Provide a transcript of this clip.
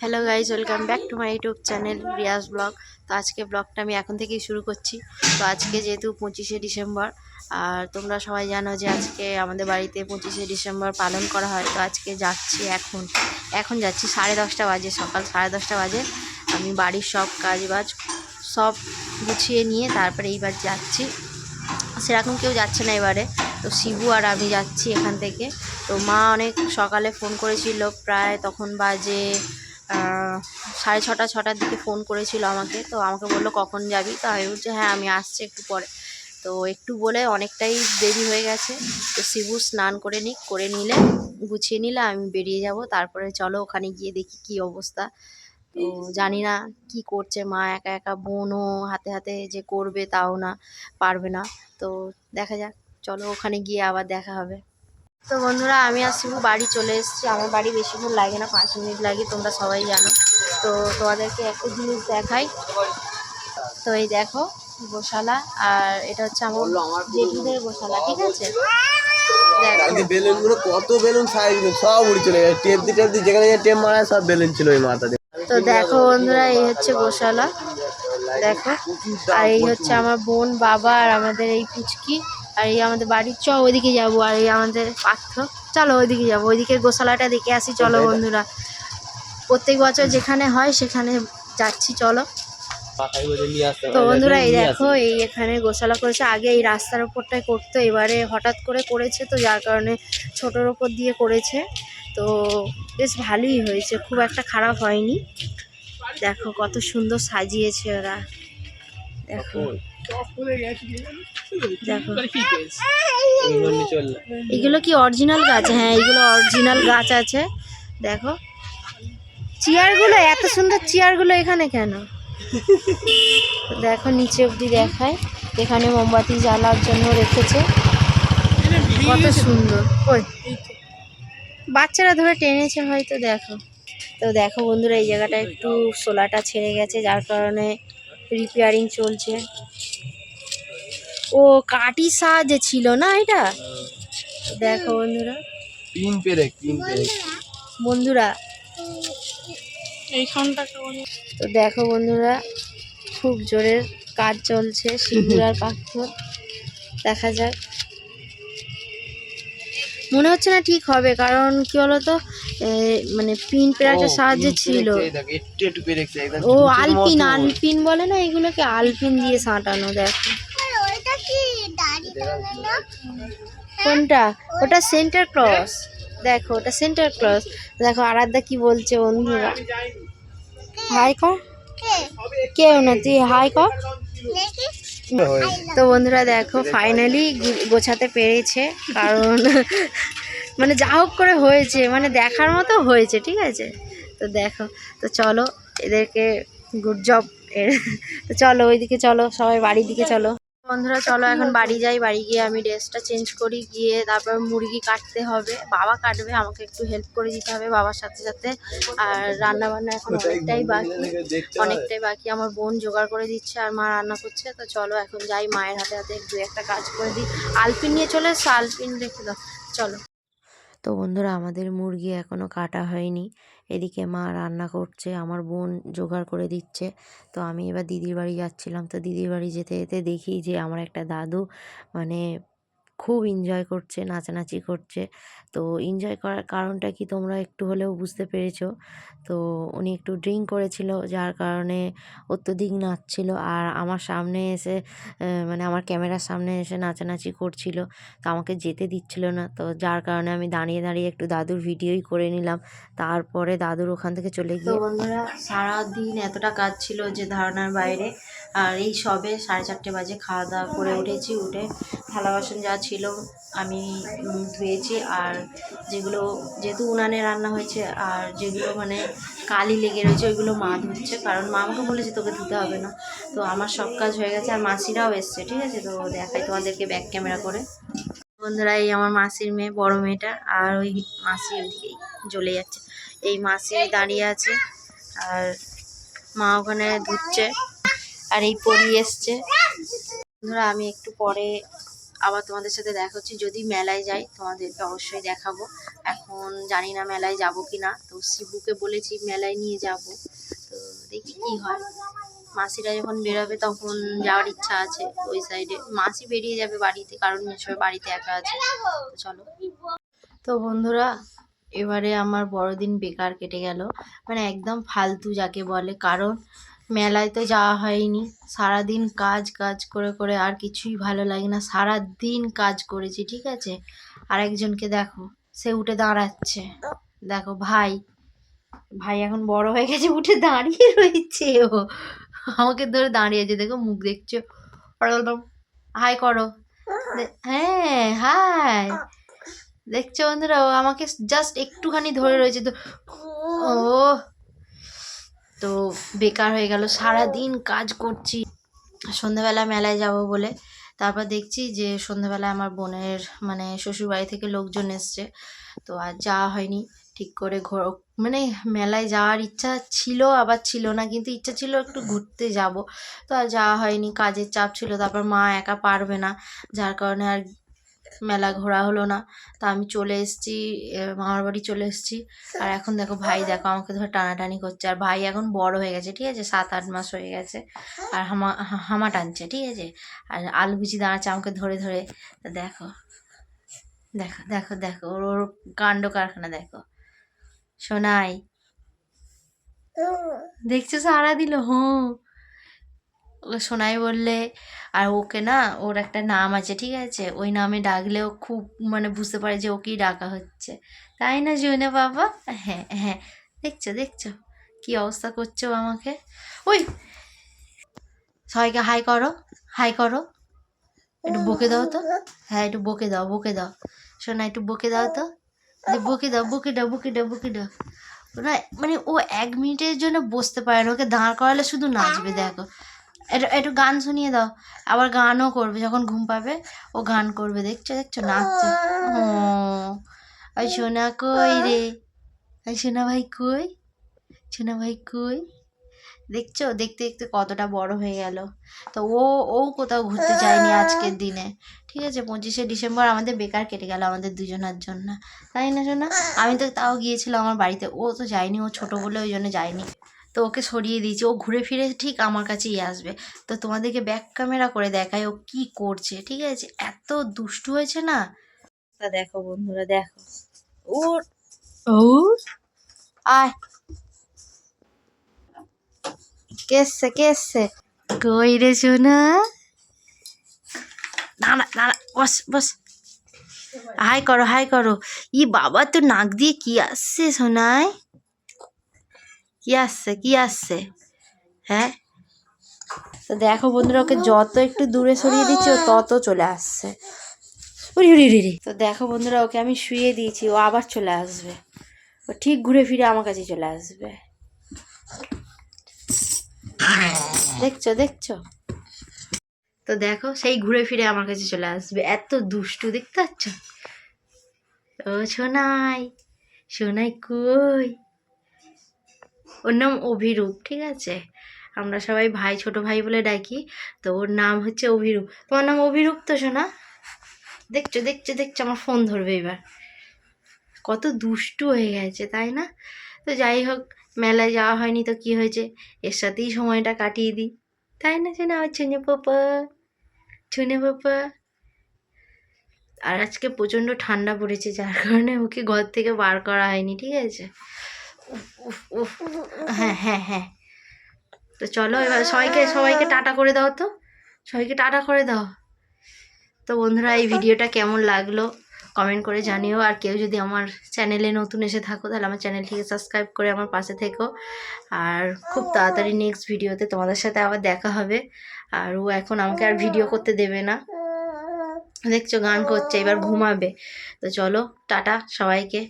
Hello guys, welcome back to my YouTube channel Riaz vlog. তো আজকে ব্লগটা আমি এখন থেকেই শুরু করছি। তো আজকে যেহেতু 25শে ডিসেম্বর, আর তোমরা সবাই জানো যে আজকে আমাদের বাড়িতে 25শে ডিসেম্বর পালন করা হয়। তো আজকে যাচ্ছি, এখন যাচ্ছি 10:30 বাজে, সকাল 10:30 বাজে। আমি বাড়ির সব কাজবাজ সব গুছিয়ে নিয়ে তারপরে এইবার যাচ্ছি। সেরকম কেউ যাচ্ছে না এবারে, তো শিবু আর আমি যাচ্ছি এখান থেকে। তো মা অনেক সকালে ফোন করেছিল, প্রায় তখন বাজে 6:30-6টার দিকে ফোন করেছিল আমাকে। তো আমাকে বললো কখন যাবি, তো আমি বলছি হ্যাঁ আমি আসছি একটু পরে। তো একটু বলে অনেকটাই দেরি হয়ে গেছে। তো শিবু স্নান করে নিলে গুছিয়ে নিলে আমি বেরিয়ে যাব। তারপরে চলো ওখানে গিয়ে দেখি কি অবস্থা। তো জানি না কি করছে মা, একা একা বোনও হাতে হাতে যে করবে তাও না, পারবে না। তো দেখা যাক, চলো ওখানে গিয়ে আবার দেখা হবে। তো বন্ধুরা, আমি আর শিবু বাড়ি চলে এসেছি। আমার বাড়ি বেশিক্ষণ লাগে না, 5 মিনিট লাগে, তোমরা সবাই জানো। তো তোমাদেরকে একটা জিনিস দেখাই। তো এই দেখো গোশালা, আর এটা হচ্ছে আমার জেঠুদের গোশালা, ঠিক আছে। বেলুন গুলো কত বেলুন সাইজ সব উড়ে চলে গেছে, টেপ দিয়ে যেখানে টেপ মারা সব বেলুন ছিল ওই মাথাতে। তো দেখো বন্ধুরা, এই হচ্ছে গোশালা, দেখো। আর এই হচ্ছে আমার বোন, বাবা, আর আমাদের এই পুচকি। আর এই আমাদের বাড়ির ওইদিকে যাবো। আর এই আমাদের পাত্র, চলো ওইদিকে যাবো, ওইদিকে গোশালাটা দেখে আসি। চলো বন্ধুরা, প্রত্যেক বছর যেখানে হয় সেখানে যাচ্ছি, চলো। তো বন্ধুরা, এই দেখো, এই এখানে গোশালা করেছে। আগে এই রাস্তার ওপরটাই করতো, এবারে হঠাৎ করে করেছে, তো যার কারণে ছোটোর ওপর দিয়ে করেছে। তো বেশ ভালোই হয়েছে, খুব একটা খারাপ হয়নি। দেখো কত সুন্দর সাজিয়েছে ওরা, দেখো দেখো। এগুলো কি অরিজিনাল গাছ? হ্যাঁ, এগুলো অরিজিনাল গাছ আছে। দেখো চেয়ারগুলো, এত সুন্দর চেয়ারগুলো এখানে কেন? দেখো নিচে অবধি দেখায়, এখানে মোমবাতি জ্বালার জন্য রেখেছে, কত সুন্দর। ওই বাচ্চারা ধরে টেনেছে হয়তো, দেখো। তো দেখো বন্ধুরা, এই জায়গাটা একটু সোলাটা ছেড়ে গেছে, যার কারণে রিপেয়ারিং চলছে। ও কাঠি সাহায্যে ছিল না এটা। দেখো বন্ধুরা, বন্ধুরা তো দেখো বন্ধুরা, খুব জোরের কাজ চলছে সিঙ্গুরার পাথর। দেখা যাক, মনে হচ্ছে না ঠিক হবে, কারণ কি বলতো, মানে পিন প্যারাটের সাহায্যে ছিল। ও আলপিন বলে না এগুলোকে, আলপিন দিয়ে সাঁটানো। দেখো কোনটা, ওটা সেন্টার ক্রস। দেখো ওটা সেন্টার ক্রস। দেখো আরাধ্যা কি বলছে বন্ধুরা, হাই কর। কেউ না, তুই হাই কর। তো বন্ধুরা দেখো, ফাইনালি গোছাতে পেরেছে, কারণ মানে যা হোক করে হয়েছে, মানে দেখার মতো হয়েছে, ঠিক আছে। তো দেখো, তো চলো এদেরকে গুড জব। তো চলো ওইদিকে, চলো সবাই বাড়ির দিকে চলো। বন্ধুরা চলো এখন বাড়ি যাই, বাড়ি গিয়ে আমি ড্রেসটা চেঞ্জ করি, গিয়ে তারপর মুরগি কাটতে হবে, বাবা কাটবে, আমাকে একটু হেল্প করে দিতে হবে বাবার সাথে সাথে। আর রান্না বান্না এখন অনেকটাই বাকি, আমার বোন জোগাড় করে দিচ্ছে আর মা রান্না করছে। তো চলো এখন যাই, মায়ের হাতে হাতে দু একটা কাজ করে দিই। আলপিন নিয়ে চলে এসছো, আলপিন রেখে দাও, চলো। তো বন্ধুরা, আমাদের মুরগি এখনও কাটা হয়নি, এদিকে মা রান্না করছে, আমার বোন জোগাড় করে দিচ্ছে। তো আমি এবার দিদির বাড়ি যাচ্ছিলাম। তো দিদির বাড়ি যেতে যেতে দেখি যে আমার একটা দাদু মানে খুব এনজয় করছে, নাচানাচি করছে। তো এনজয় করার কারণটা কি তোমরা একটু হলেও বুঝতে পেরেছো। তো উনি একটু ড্রিঙ্ক করেছিল, যার কারণে অত্যধিক নাচছিল, আর আমার সামনে এসে মানে আমার ক্যামেরার সামনে এসে নাচানাচি করছিল। তো আমাকে যেতে দিচ্ছিল না, তো যার কারণে আমি দাঁড়িয়ে দাঁড়িয়ে একটু দাদুর ভিডিওই করে নিলাম। তারপরে দাদুর ওখান থেকে চলে গিয়ে, তো বন্ধুরা সারাদিন এতটা কাজ ছিল যে ধারণার বাইরে। আর এই সবে 4:30 বাজে খাওয়া দাওয়া করে উঠেছি, উঠে থালা বাসন যা ছিল আমি ধুয়েছি। আর যেগুলো যেহেতু উনানে রান্না হয়েছে, আর যেগুলো মানে কালি লেগে রয়েছে ওইগুলো মা ধুচ্ছে, কারণ মা আমাকে বলেছে তোকে ধুতে হবে না। তো আমার সব কাজ হয়ে গেছে, আর মাসিরাও এসছে, ঠিক আছে। তো দেখাই তোমাদেরকে ব্যাক ক্যামেরা করে। বন্ধুরা, এই আমার মাসির মেয়ে, বড় মেয়েটা, আর ওই মাসি ওইদিকেই জ্বলে যাচ্ছে। এই মাসি দাঁড়িয়ে আছে, আর মা ওখানে ধুচ্ছে, আর এই পরি এসছে। বন্ধুরা, আমি একটু পরে আবার তোমাদের সাথে দেখা হচ্ছে, যদি মেলায় যাই তোমাদেরকে অবশ্যই দেখাবো। এখন জানি না মেলায় যাব কি না, তো শিবুকে বলেছি মেলায় নিয়ে যাব, তো দেখি কি হয়। মাসিরা যখন বেরোবে তখন যাওয়ার ইচ্ছা আছে ওই সাইডে। মাসি বেরিয়ে যাবে বাড়িতে, কারণ মেশোর বাড়িতে একা আছে। তো চলো। তো বন্ধুরা, এবারে আমার বড়দিন বেকার কেটে গেল, মানে একদম ফালতু যাকে বলে, কারণ মেলায় তো যাওয়া হয়নি। সারাদিন কাজ কাজ করে করে আর কিছুই ভালো লাগে না, সারাদিন কাজ করেছি, ঠিক আছে। আর একজনকে দেখো, সে উঠে দাঁড়াচ্ছে, দেখো ভাই, ভাই এখন বড় হয়ে গেছে, উঠে দাঁড়িয়ে রয়েছে, ও আমাকে ধরে দাঁড়িয়েছে, দেখো মুখ দেখছো, হাই করো, হ্যাঁ হাই, দেখছো বন্ধুরা, ও আমাকে জাস্ট একটুখানি ধরে রয়েছে, তো ও তো বেকার হয়ে গেল, সারাদিন কাজ করছি। সন্ধ্যাবেলা মেলায় যাব বলে, তারপর দেখছি যে সন্ধ্যাবেলা আমার বোনের মানে শ্বশুরবাড়ি থেকে লোকজন এসছে, তো আর যাওয়া হয়নি ঠিক করে। মানে মেলায় যাওয়ার ইচ্ছা ছিল আবার ছিল না, কিন্তু ইচ্ছা ছিল একটু ঘুরতে যাব, তো আর যাওয়া হয়নি, কাজের চাপ ছিল। তারপর মা একা পারবে না, যার কারণে আর মেলা ঘোরা হলো না। তা আমি চলে এসেছি, মামার বাড়ি চলে এসেছি। আর এখন দেখো ভাই, দেখো আমাকে ধরে টানাটানি করছে। আর ভাই এখন বড় হয়ে গেছে, ঠিক আছে, 7-8 মাস হয়ে গেছে, আর হামা টানছে, ঠিক আছে। আর আলু গুচি দাঁড়াচ্ছে আমাকে ধরে ধরে। তা দেখো দেখো দেখো দেখো, ওর ওর কাণ্ড কারখানা দেখো। সোনাই, দেখছো সারা দিল, ওকে সোনাই বললে। আর ওকে না, ওর একটা নাম আছে, ঠিক আছে, ওই নামে ডাকলেও খুব মানে বুঝতে পারে যে ওকেই ডাকা হচ্ছে, তাই না জুনে বাবা? হ্যাঁ হ্যাঁ, দেখছো দেখছো কি অবস্থা করছো আমাকে। ওই সবাইকে হাই করো, হাই করো, একটু বকে দাও তো, হ্যাঁ একটু বকে দাও, বকে দাও সোনা, একটু বকে দাও তো, বকে দাও, বকে দাও, বকে দাও, বকে দাও। না মানে ও 1 মিনিটের জন্য বসতে পারে না, ওকে দাঁড় করালে শুধু নাচবে, দেখো। একটু একটু গান শুনিয়ে দাও, আবার গানও করবে, যখন ঘুম পাবে ও গান করবে, দেখছো দেখছো নাচছে। ও ওই সোনা কই রে, ওই সোনা ভাই কই, সোনা ভাই কই, দেখছো দেখতে দেখতে কতটা বড় হয়ে গেল। তো ও কোথাও ঘুরতে যায়নি আজকের দিনে, ঠিক আছে। 25শে ডিসেম্বর আমাদের বেকার কেটে গেল আমাদের দুজনের জন্য, তাই না সোনা? আমি তো তাও গিয়েছিলাম আমার বাড়িতে, ও তো যায়নি, ও ছোট বলে ওই জন্য যায়নি, তো ওকে সরিয়ে দিয়েছি। ও ঘুরে ফিরে ঠিক আমার কাছেই আসবে। তো তোমাদেরকে ব্যাক ক্যামেরা করে দেখায় ও কি করছে, ঠিক আছে। এত দুষ্টু হয়েছে না, তা দেখো বন্ধুরা, দেখো ওর, ও আয়, কেসছে কেসছে, কই রে সোনা, দাঁড়া দাঁড়া, বস বস, হাই করো হাই করো। ই বাবা, তো নাক দিয়ে কি আসছে সোনায়, কি আসছে কি আসছে, হ্যাঁ। তো দেখো বন্ধুরা, ওকে যত একটু দূরে সরিয়ে দিচ্ছি ও তত চলে আসছে। তো দেখো বন্ধুরা, ওকে আমি শুয়ে দিয়েছি, ও আবার চলে আসবে, ও ঠিক ঘুরে ফিরে আমার কাছে চলে আসবে, দেখছো দেখছো। তো দেখো সেই ঘুরে ফিরে আমার কাছে চলে আসবে, এত দুষ্টু, দেখতে পাচ্ছ। ও সোনাই, সোনাই কই, ওর নাম অভিরূপ, ঠিক আছে। আমরা সবাই ভাই, ছোট ভাই বলে ডাকি, তো ওর নাম হচ্ছে অভিরূপ। তোমার নাম অভিরূপ তো সোনা? দেখছো দেখছো দেখছো, আমার ফোন ধরবে এবার, কত দুষ্টু হয়ে গেছে, তাই না? তো যাই হোক, মেলায় যাওয়া হয়নি তো কি হয়েছে, এর সাথেই সময়টা কাটিয়ে দিই, তাই না সোনা? আমার ছুনে পাপা, ছুনে পাপা। আর আজকে প্রচণ্ড ঠান্ডা পড়েছে, যার কারণে ওকে ঘর থেকে বার করা হয়নি, ঠিক আছে। উফ উফ, হ্যাঁ হ্যাঁ হ্যাঁ। তো চলো এবার সবাইকে সবাইকে টাটা করে দাও তো, সবাইকে টাটা করে দাও। তো বন্ধুরা, এই ভিডিওটা কেমন লাগলো কমেন্ট করে জানিও। আর কেউ যদি আমার চ্যানেলে নতুন এসে থাকো, তাহলে আমার চ্যানেলটিকে সাবস্ক্রাইব করে আমার পাশে থেকো। আর খুব তাড়াতাড়ি নেক্সট ভিডিওতে তোমাদের সাথে আবার দেখা হবে। আর ও এখন আমাকে আর ভিডিও করতে দেবে না, দেখছো গান করছে, এবার ঘুমাবে। তো চলো টাটা সবাইকে।